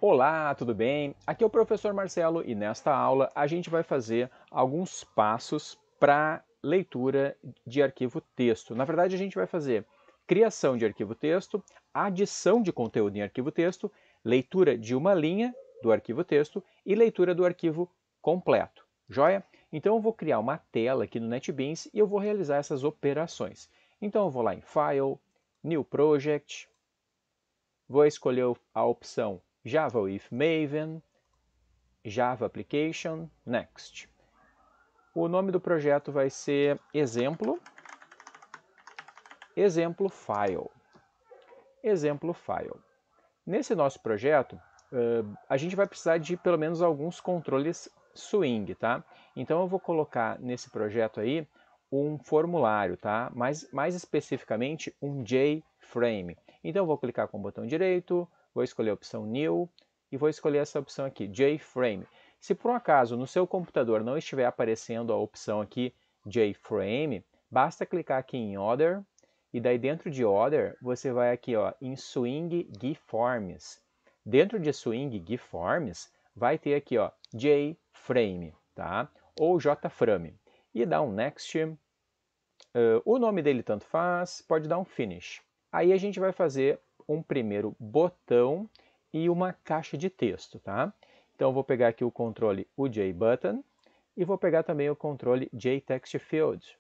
Olá, tudo bem? Aqui é o professor Marcelo e nesta aula a gente vai fazer alguns passos para leitura de arquivo texto. Na verdade, a gente vai fazer criação de arquivo texto, adição de conteúdo em arquivo texto, leitura de uma linha do arquivo texto e leitura do arquivo completo. Joia? Então eu vou criar uma tela aqui no NetBeans e eu vou realizar essas operações. Então eu vou lá em File, New Project, vou escolher a opção Java with Maven, Java Application, Next. O nome do projeto vai ser exemplo file. Exemplo file. Nesse nosso projeto, a gente vai precisar de pelo menos alguns controles swing, tá? Então eu vou colocar nesse projeto aí um formulário, tá? Mais especificamente um JFrame. Então eu vou clicar com o botão direito, vou escolher a opção New e vou escolher essa opção aqui, JFrame. Se por um acaso no seu computador não estiver aparecendo a opção aqui JFrame, basta clicar aqui em Other e daí dentro de Other você vai aqui ó, em Swing GForms. Dentro de Swing GForms vai ter aqui ó, JFrame, tá? Ou JFrame. E dá um Next. O nome dele tanto faz, pode dar um Finish. Aí a gente vai fazer um primeiro botão e uma caixa de texto, tá? Então eu vou pegar aqui o controle o JButton e vou pegar também o controle JTextField.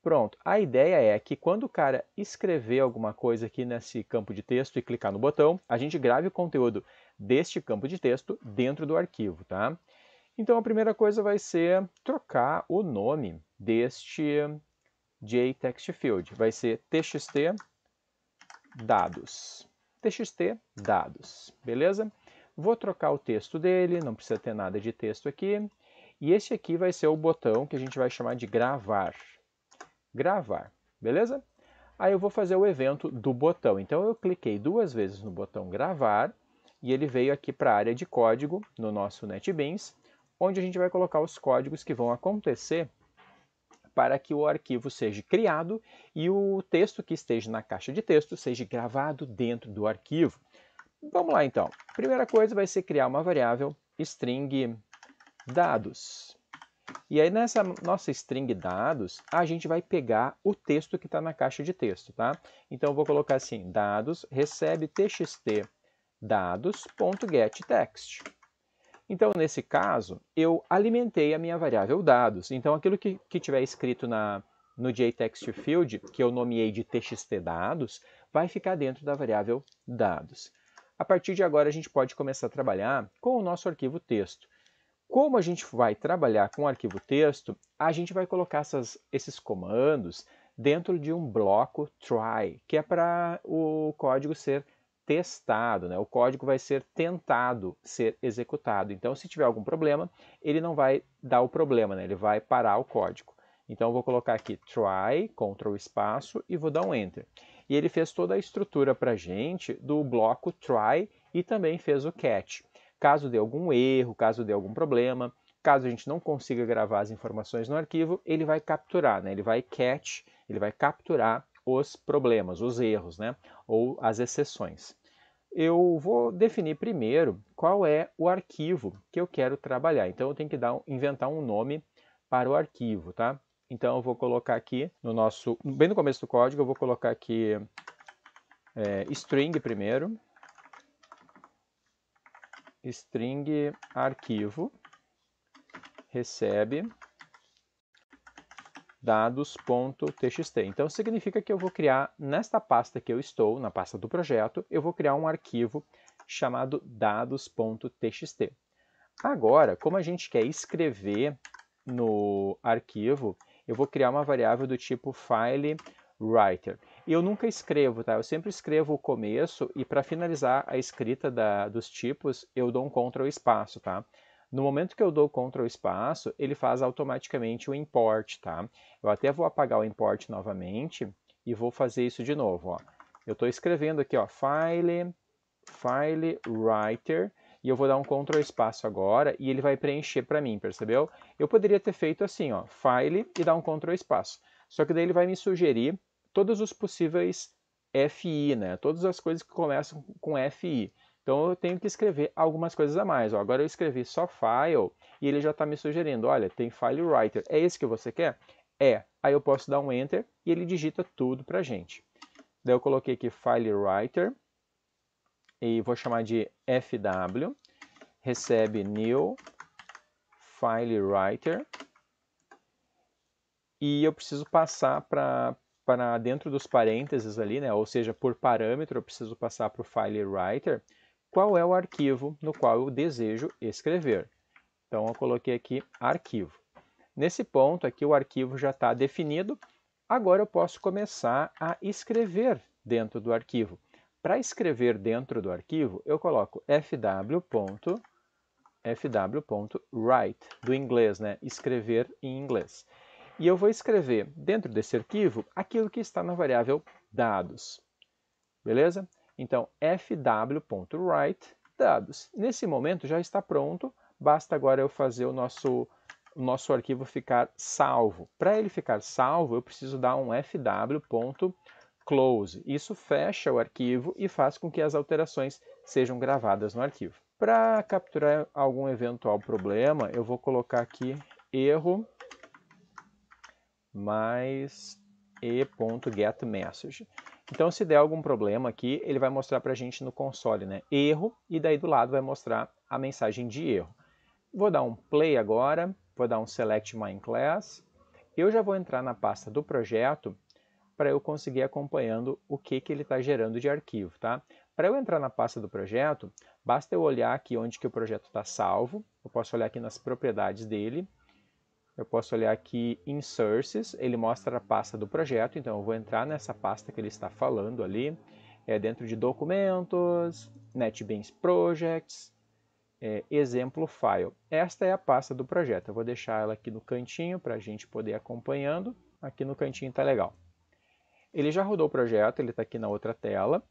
Pronto, a ideia é que quando o cara escrever alguma coisa aqui nesse campo de texto e clicar no botão, a gente grave o conteúdo deste campo de texto dentro do arquivo, tá? Então a primeira coisa vai ser trocar o nome deste JTextField. Vai ser txt dados. txt dados, beleza? Vou trocar o texto dele, não precisa ter nada de texto aqui. E esse aqui vai ser o botão que a gente vai chamar de gravar. Gravar, beleza? Aí eu vou fazer o evento do botão. Então eu cliquei duas vezes no botão gravar e ele veio aqui para a área de código no nosso NetBeans, onde a gente vai colocar os códigos que vão acontecer para que o arquivo seja criado e o texto que esteja na caixa de texto seja gravado dentro do arquivo. Vamos lá então. Primeira coisa vai ser criar uma variável string dados. E aí nessa nossa string dados, a gente vai pegar o texto que está na caixa de texto, tá? Então eu vou colocar assim, dados recebe txt dados.getText. Então nesse caso, eu alimentei a minha variável dados. Então aquilo que tiver escrito no JTextField, que eu nomeei de txt dados, vai ficar dentro da variável dados. A partir de agora a gente pode começar a trabalhar com o nosso arquivo texto. Como a gente vai trabalhar com o arquivo texto, a gente vai colocar esses comandos dentro de um bloco try, que é para o código ser testado, né? O código vai ser tentado ser executado. Então, se tiver algum problema, ele não vai dar o problema, né? Ele vai parar o código. Então, eu vou colocar aqui try, Ctrl espaço e vou dar um Enter. E ele fez toda a estrutura para a gente do bloco try e também fez o catch. Caso dê algum erro, caso dê algum problema, caso a gente não consiga gravar as informações no arquivo, ele vai capturar, né? Ele vai catch, ele vai capturar os problemas, os erros, né? Ou as exceções. Eu vou definir primeiro qual é o arquivo que eu quero trabalhar. Então eu tenho que inventar um nome para o arquivo, tá? Então eu vou colocar aqui bem no começo do código, eu vou colocar aqui string primeiro, string arquivo recebe dados.txt. Então significa que eu vou criar nesta pasta que eu estou, na pasta do projeto, eu vou criar um arquivo chamado dados.txt. Agora, como a gente quer escrever no arquivo, eu vou criar uma variável do tipo FileWriter. E eu nunca escrevo, tá? Eu sempre escrevo o começo e para finalizar a escrita dos tipos, eu dou um Ctrl espaço, tá? No momento que eu dou Ctrl espaço, ele faz automaticamente o import, tá? Eu até vou apagar o import novamente e vou fazer isso de novo, ó. Eu estou escrevendo aqui, ó, FileWriter, e eu vou dar um Ctrl espaço agora e ele vai preencher para mim, percebeu? Eu poderia ter feito assim, ó, File e dar um Ctrl espaço. Só que daí ele vai me sugerir todos os possíveis FI, né? Todas as coisas que começam com FI. Então eu tenho que escrever algumas coisas a mais. Ó, agora eu escrevi só file e ele já está me sugerindo, olha, tem file writer. É esse que você quer? É. Aí eu posso dar um enter e ele digita tudo para a gente. Daí eu coloquei aqui file writer e vou chamar de fw, recebe new file writer e eu preciso passar para dentro dos parênteses ali, né? Ou seja, por parâmetro eu preciso passar para o file writer qual é o arquivo no qual eu desejo escrever. Então eu coloquei aqui arquivo. Nesse ponto aqui o arquivo já está definido, agora eu posso começar a escrever dentro do arquivo. Para escrever dentro do arquivo, eu coloco fw.write, do inglês, né? Escrever em inglês. E eu vou escrever dentro desse arquivo aquilo que está na variável dados. Beleza? Então, fw.write dados. Nesse momento já está pronto, basta agora eu fazer o nosso arquivo ficar salvo. Para ele ficar salvo, eu preciso dar um fw.close. Isso fecha o arquivo e faz com que as alterações sejam gravadas no arquivo. Para capturar algum eventual problema, eu vou colocar aqui erro mais e.getMessage. Então, se der algum problema aqui, ele vai mostrar para a gente no console, né? Erro, e daí do lado vai mostrar a mensagem de erro. Vou dar um play agora, vou dar um select my class. Eu já vou entrar na pasta do projeto para eu conseguir acompanhando o que ele está gerando de arquivo, tá? Para eu entrar na pasta do projeto, basta eu olhar aqui onde que o projeto está salvo. Eu posso olhar aqui nas propriedades dele. Eu posso olhar aqui em Sources, ele mostra a pasta do projeto, então eu vou entrar nessa pasta que ele está falando ali, dentro de documentos, NetBeans Projects, exemplo file. Esta é a pasta do projeto, eu vou deixar ela aqui no cantinho para a gente poder ir acompanhando, aqui no cantinho está legal. Ele já rodou o projeto, ele está aqui na outra tela,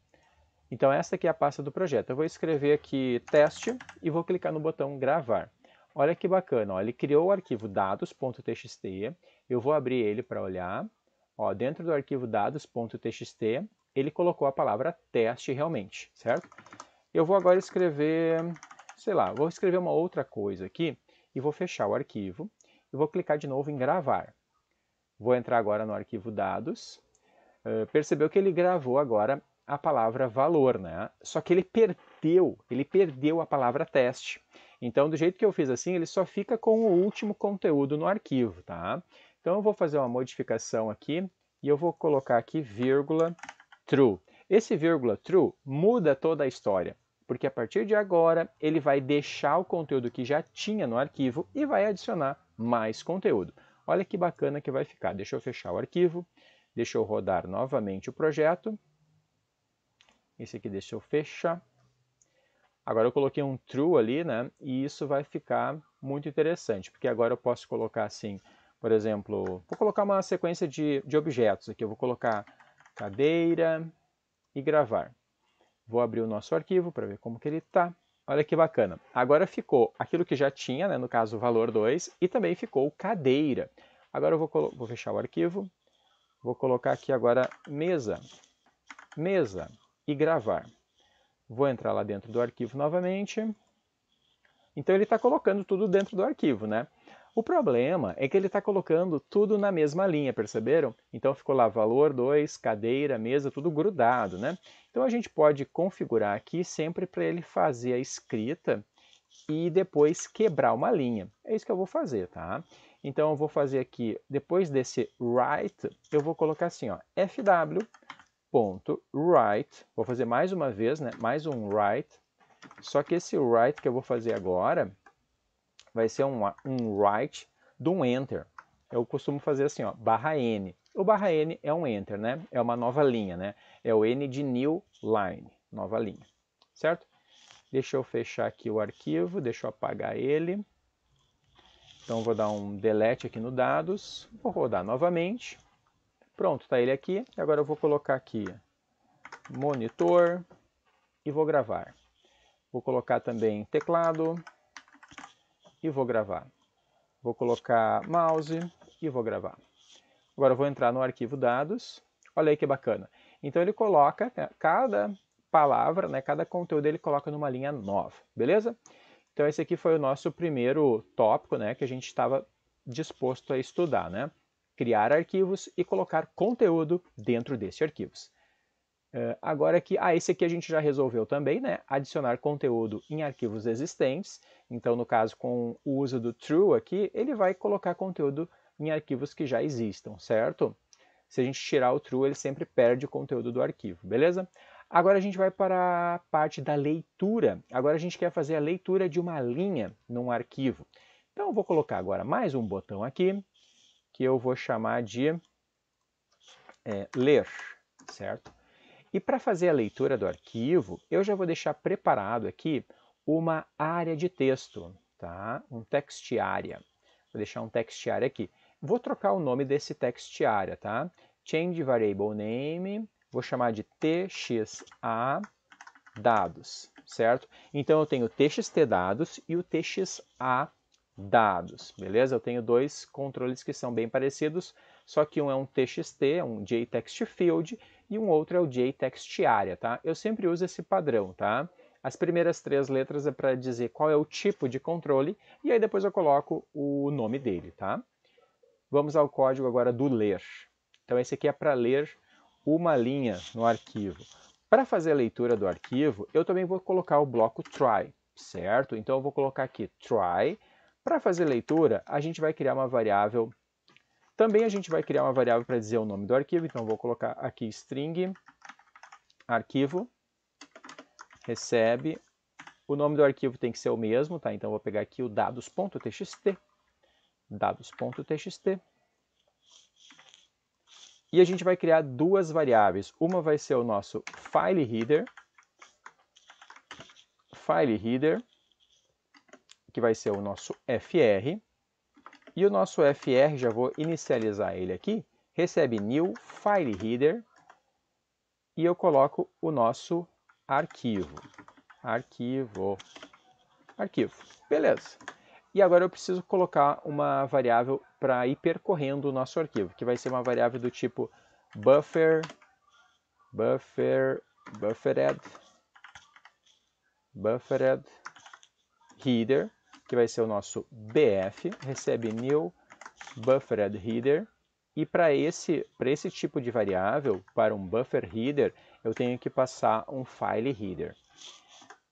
então esta aqui é a pasta do projeto. Eu vou escrever aqui teste e vou clicar no botão gravar. Olha que bacana, ó, ele criou o arquivo dados.txt, eu vou abrir ele para olhar. Ó, dentro do arquivo dados.txt, ele colocou a palavra teste realmente, certo? Eu vou agora escrever, sei lá, vou escrever uma outra coisa aqui e vou fechar o arquivo. E vou clicar de novo em gravar. Vou entrar agora no arquivo dados. Percebeu que ele gravou agora a palavra valor, né? Só que ele perdeu a palavra teste. Então, do jeito que eu fiz assim, ele só fica com o último conteúdo no arquivo, tá? Então, eu vou fazer uma modificação aqui e eu vou colocar aqui vírgula true. Esse vírgula true muda toda a história, porque a partir de agora ele vai deixar o conteúdo que já tinha no arquivo e vai adicionar mais conteúdo. Olha que bacana que vai ficar. Deixa eu fechar o arquivo, deixa eu rodar novamente o projeto. Esse aqui deixa eu fechar. Agora eu coloquei um true ali, né? E isso vai ficar muito interessante, porque agora eu posso colocar assim, por exemplo, vou colocar uma sequência de objetos aqui. Eu vou colocar cadeira e gravar. Vou abrir o nosso arquivo para ver como que ele está. Olha que bacana. Agora ficou aquilo que já tinha, né? No caso, o valor 2, e também ficou cadeira. Agora eu vou fechar o arquivo. Vou colocar aqui agora mesa e gravar. Vou entrar lá dentro do arquivo novamente. Então ele está colocando tudo dentro do arquivo, né? O problema é que ele está colocando tudo na mesma linha, perceberam? Então ficou lá valor 2, cadeira, mesa, tudo grudado, né? Então a gente pode configurar aqui sempre para ele fazer a escrita e depois quebrar uma linha. É isso que eu vou fazer, tá? Então eu vou fazer aqui, depois desse write, eu vou colocar assim, ó, fw.write, vou fazer mais uma vez, né? Mais um write, só que esse write que eu vou fazer agora vai ser um write de um enter. Eu costumo fazer assim, ó, /n. O /n é um enter, né? É uma nova linha, né? É o n de new line, nova linha, certo? Deixa eu fechar aqui o arquivo, deixa eu apagar ele. Então vou dar um delete aqui no dados, vou rodar novamente. Pronto, está ele aqui. Agora eu vou colocar aqui monitor e vou gravar. Vou colocar também teclado e vou gravar. Vou colocar mouse e vou gravar. Agora eu vou entrar no arquivo dados. Olha aí que bacana. Então ele coloca cada palavra, né, cada conteúdo ele coloca numa linha nova, beleza? Então esse aqui foi o nosso primeiro tópico, né, que a gente estava disposto a estudar, né? Criar arquivos e colocar conteúdo dentro desses arquivos. Agora aqui, esse aqui a gente já resolveu também, né? Adicionar conteúdo em arquivos existentes. Então, no caso, com o uso do true aqui, ele vai colocar conteúdo em arquivos que já existam, certo? Se a gente tirar o true, ele sempre perde o conteúdo do arquivo, beleza? Agora a gente vai para a parte da leitura. Agora a gente quer fazer a leitura de uma linha num arquivo. Então eu vou colocar agora mais um botão aqui, que eu vou chamar de ler, certo? E para fazer a leitura do arquivo, eu já vou deixar preparado aqui uma área de texto, tá? Um text area. Vou deixar um text area aqui. Vou trocar o nome desse text area, tá? Change variable name, vou chamar de txa dados, certo? Então eu tenho txt dados e o txa dados, beleza? Eu tenho dois controles que são bem parecidos, só que um é um txt, um JTextField, e um outro é o JTextArea, tá? Eu sempre uso esse padrão, tá? As primeiras 3 letras é para dizer qual é o tipo de controle, e aí depois eu coloco o nome dele, tá? Vamos ao código agora do ler. Então esse aqui é para ler uma linha no arquivo. Para fazer a leitura do arquivo, eu também vou colocar o bloco try, certo? Então eu vou colocar aqui try. Para fazer leitura, a gente vai criar uma variável. Também a gente vai criar uma variável para dizer o nome do arquivo. Então eu vou colocar aqui string arquivo recebe. O nome do arquivo tem que ser o mesmo, tá? Então eu vou pegar aqui o dados.txt. Dados.txt. E a gente vai criar duas variáveis. Uma vai ser o nosso FileHeader, que vai ser o nosso FR. E o nosso FR, já vou inicializar ele aqui, recebe new FileHeader. E eu coloco o nosso arquivo. Arquivo. Beleza. E agora eu preciso colocar uma variável para ir percorrendo o nosso arquivo, que vai ser uma variável do tipo buffered header, que vai ser o nosso BF, recebe new buffered header. E para esse tipo de variável, para um buffer header, eu tenho que passar um file header.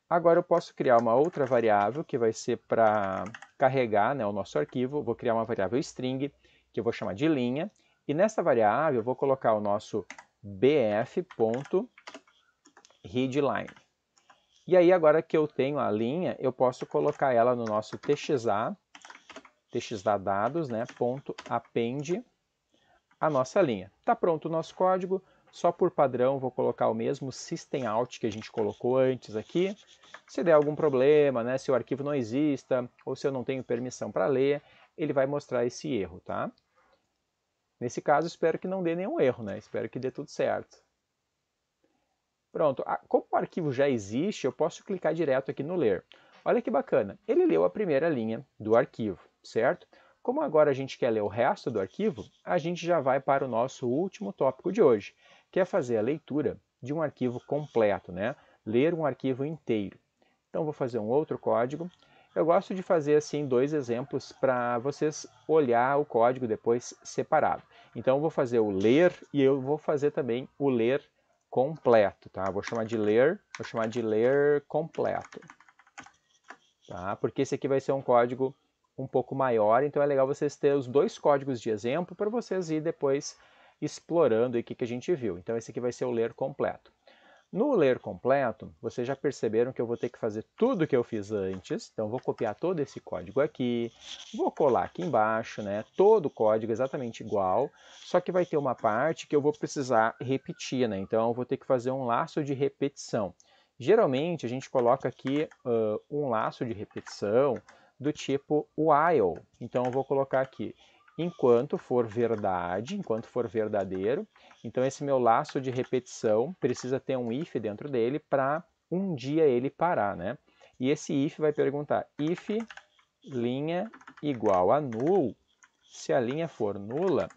Agora eu posso criar uma outra variável que vai ser para carregar, né, o nosso arquivo. Vou criar uma variável string, que eu vou chamar de linha. E nessa variável eu vou colocar o nosso bf.readline. E aí agora que eu tenho a linha, eu posso colocar ela no nosso txa dados, né, .append a nossa linha. Está pronto o nosso código. Só por padrão vou colocar o mesmo systemout que a gente colocou antes aqui. Se der algum problema, né, se o arquivo não exista ou se eu não tenho permissão para ler, ele vai mostrar esse erro, tá? Nesse caso, espero que não dê nenhum erro, né? Espero que dê tudo certo. Pronto. Como o arquivo já existe, eu posso clicar direto aqui no ler. Olha que bacana. Ele leu a primeira linha do arquivo, certo? Como agora a gente quer ler o resto do arquivo, a gente já vai para o nosso último tópico de hoje, que é fazer a leitura de um arquivo completo, né? Ler um arquivo inteiro. Então vou fazer um outro código. Eu gosto de fazer assim 2 exemplos para vocês olhar o código depois separado. Então eu vou fazer o ler e eu vou fazer também o ler completo, tá? Vou chamar de ler completo. Tá? Porque esse aqui vai ser um código um pouco maior, então é legal vocês terem os 2 códigos de exemplo para vocês ir depois explorando o que a gente viu. Então esse aqui vai ser o ler completo. No ler completo, vocês já perceberam que eu vou ter que fazer tudo o que eu fiz antes, então vou copiar todo esse código aqui, vou colar aqui embaixo, né, todo o código exatamente igual, só que vai ter uma parte que eu vou precisar repetir, né, então eu vou ter que fazer um laço de repetição. Geralmente a gente coloca aqui um laço de repetição do tipo while, então eu vou colocar aqui enquanto for verdade, enquanto for verdadeiro. Então esse meu laço de repetição precisa ter um if dentro dele para um dia ele parar, né? E esse if vai perguntar if linha igual a null. Se a linha for nula,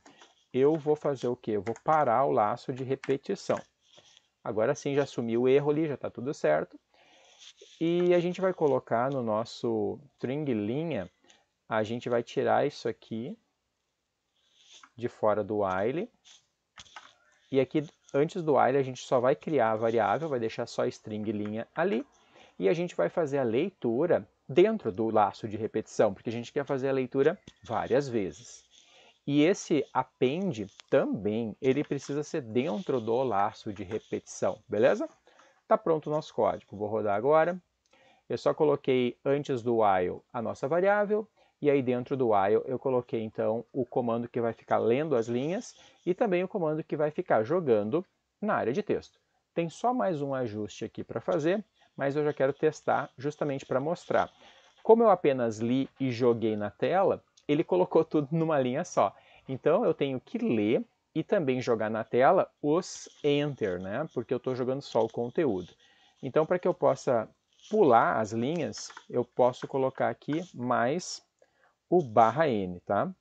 eu vou fazer o quê? Eu vou parar o laço de repetição. Agora sim já sumiu o erro ali, já está tudo certo. E a gente vai colocar no nosso string linha, a gente vai tirar isso aqui de fora do while. E aqui, antes do while, a gente só vai criar a variável, vai deixar só string linha ali. E a gente vai fazer a leitura dentro do laço de repetição, porque a gente quer fazer a leitura várias vezes. E esse append também, ele precisa ser dentro do laço de repetição, beleza? Tá pronto o nosso código. Vou rodar agora. Eu só coloquei antes do while a nossa variável, e aí dentro do while eu coloquei então o comando que vai ficar lendo as linhas e também o comando que vai ficar jogando na área de texto. Tem só mais um ajuste aqui para fazer, mas eu já quero testar justamente para mostrar. Como eu apenas li e joguei na tela, ele colocou tudo numa linha só. Então eu tenho que ler e também jogar na tela os enter, né? Porque eu estou jogando só o conteúdo. Então, para que eu possa pular as linhas, eu posso colocar aqui mais o /n, tá?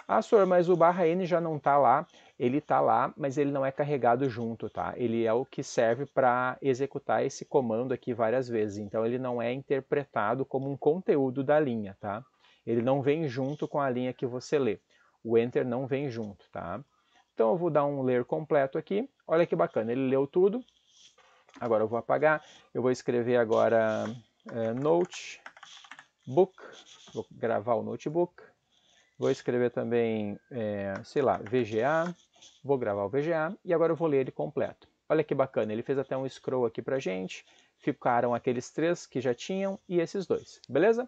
Ah, senhor, mas o /n já não está lá. Ele está lá, mas ele não é carregado junto, tá? Ele é o que serve para executar esse comando aqui várias vezes. Então, ele não é interpretado como um conteúdo da linha, tá? Ele não vem junto com a linha que você lê. O enter não vem junto, tá? Então, eu vou dar um ler completo aqui. Olha que bacana, ele leu tudo. Agora eu vou apagar. Eu vou escrever agora notebook. Vou gravar o notebook. Vou escrever também, sei lá, VGA. Vou gravar o VGA e agora eu vou ler ele completo. Olha que bacana, ele fez até um scroll aqui pra gente. Ficaram aqueles 3 que já tinham e esses 2, beleza?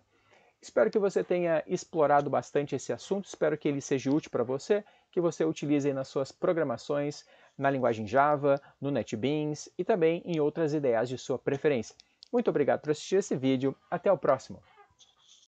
Espero que você tenha explorado bastante esse assunto, espero que ele seja útil para você, que você utilize nas suas programações, na linguagem Java, no NetBeans e também em outras ideias de sua preferência. Muito obrigado por assistir esse vídeo, até o próximo!